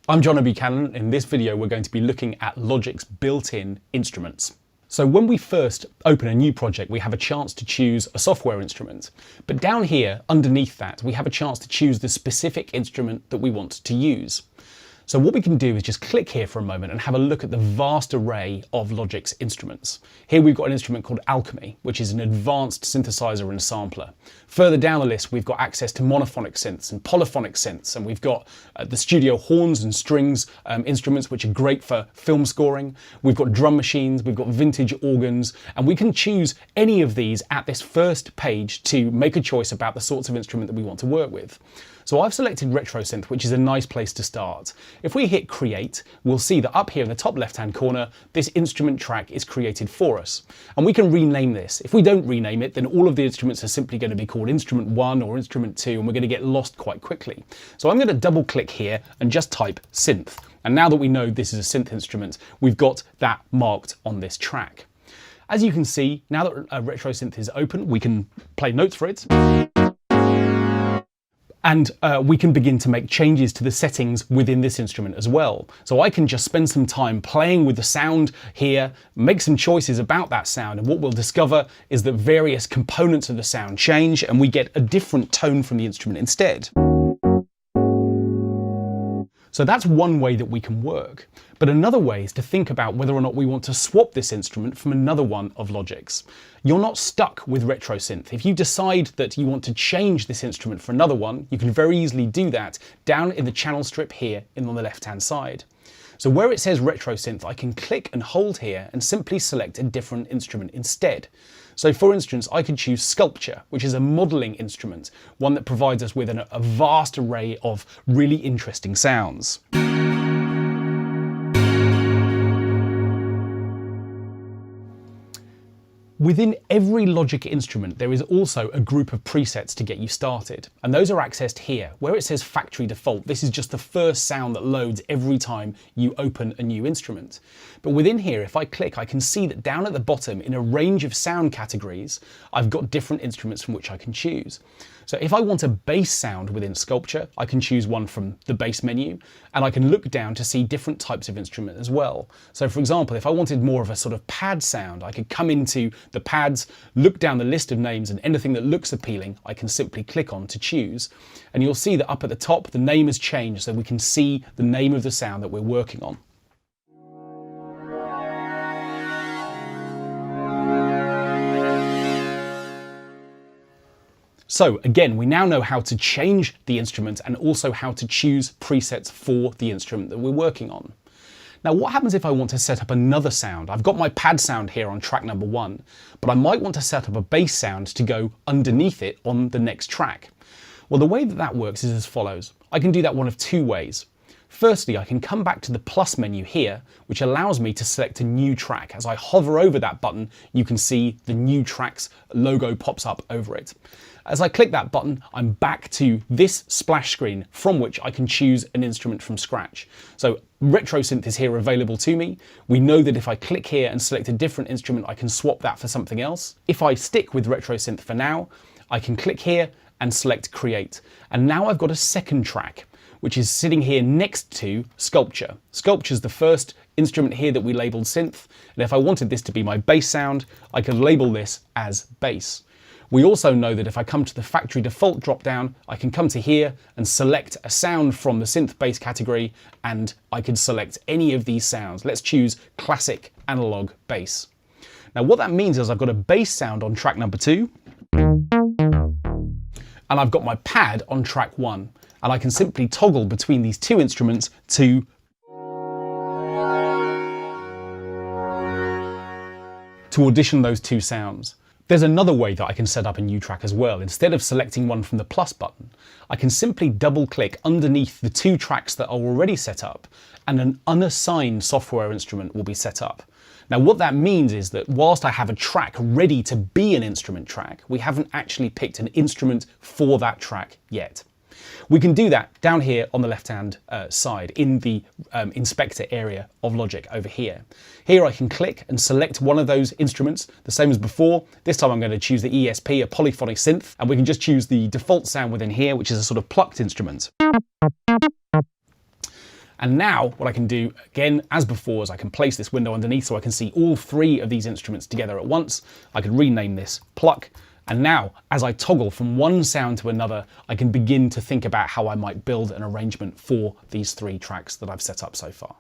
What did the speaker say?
I'm John Buchanan. In this video, we're going to be looking at Logic's built-in instruments. So when we first open a new project, we have a chance to choose a software instrument. But down here, underneath that, we have a chance to choose the specific instrument that we want to use. So what we can do is just click here for a moment and have a look at the vast array of Logic's instruments. Here we've got an instrument called Alchemy, which is an advanced synthesizer and sampler. Further down the list, we've got access to monophonic synths and polyphonic synths, and we've got the studio horns and strings instruments, which are great for film scoring. We've got drum machines, we've got vintage organs, and we can choose any of these at this first page to make a choice about the sorts of instrument that we want to work with. So I've selected RetroSynth, which is a nice place to start. If we hit Create, we'll see that up here in the top left-hand corner, this instrument track is created for us. And we can rename this. If we don't rename it, then all of the instruments are simply going to be called Instrument 1 or Instrument 2, and we're going to get lost quite quickly. So I'm going to double-click here and just type Synth. And now that we know this is a synth instrument, we've got that marked on this track. As you can see, now that RetroSynth is open, we can play notes for it. And we can begin to make changes to the settings within this instrument as well. So I can just spend some time playing with the sound here, make some choices about that sound, and what we'll discover is that various components of the sound change and we get a different tone from the instrument instead. So that's one way that we can work. But another way is to think about whether or not we want to swap this instrument from another one of Logic's. You're not stuck with RetroSynth. If you decide that you want to change this instrument for another one, you can very easily do that down in the channel strip here on the left-hand side. So where it says RetroSynth, I can click and hold here and simply select a different instrument instead. So for instance, I could choose Sculpture, which is a modelling instrument, one that provides us with a vast array of really interesting sounds. Within every Logic instrument, there is also a group of presets to get you started, and those are accessed here. Where it says Factory Default, this is just the first sound that loads every time you open a new instrument. But within here, if I click, I can see that down at the bottom, in a range of sound categories, I've got different instruments from which I can choose. So if I want a bass sound within Sculpture, I can choose one from the bass menu, and I can look down to see different types of instrument as well. So for example, if I wanted more of a sort of pad sound, I could come into the pads, look down the list of names, and anything that looks appealing, I can simply click on to choose. And you'll see that up at the top, the name has changed, so we can see the name of the sound that we're working on. So again, we now know how to change the instrument and also how to choose presets for the instrument that we're working on. Now, what happens if I want to set up another sound? I've got my pad sound here on track number 1, but I might want to set up a bass sound to go underneath it on the next track. Well, the way that that works is as follows. I can do that one of two ways. Firstly, I can come back to the plus menu here, which allows me to select a new track. As I hover over that button, you can see the new track's logo pops up over it. As I click that button, I'm back to this splash screen from which I can choose an instrument from scratch. So RetroSynth is here available to me. We know that if I click here and select a different instrument, I can swap that for something else. If I stick with RetroSynth for now, I can click here and select Create. And now I've got a second track, which is sitting here next to Sculpture. Sculpture is the first instrument here that we labeled synth. And if I wanted this to be my bass sound, I could label this as bass. We also know that if I come to the Factory Default drop-down, I can come to here and select a sound from the synth bass category, and I can select any of these sounds. Let's choose Classic Analog Bass. Now what that means is I've got a bass sound on track number 2, and I've got my pad on track 1, and I can simply toggle between these two instruments to audition those two sounds. There's another way that I can set up a new track as well. Instead of selecting one from the plus button, I can simply double click underneath the two tracks that are already set up, and an unassigned software instrument will be set up. Now what that means is that whilst I have a track ready to be an instrument track, we haven't actually picked an instrument for that track yet. We can do that down here on the left-hand side in the inspector area of Logic over here. Here I can click and select one of those instruments, the same as before. This time I'm going to choose the ESP, a polyphonic synth, and we can just choose the default sound within here, which is a sort of plucked instrument. And now what I can do, again, as before, is I can place this window underneath so I can see all three of these instruments together at once. I can rename this pluck. And now, as I toggle from one sound to another, I can begin to think about how I might build an arrangement for these three tracks that I've set up so far.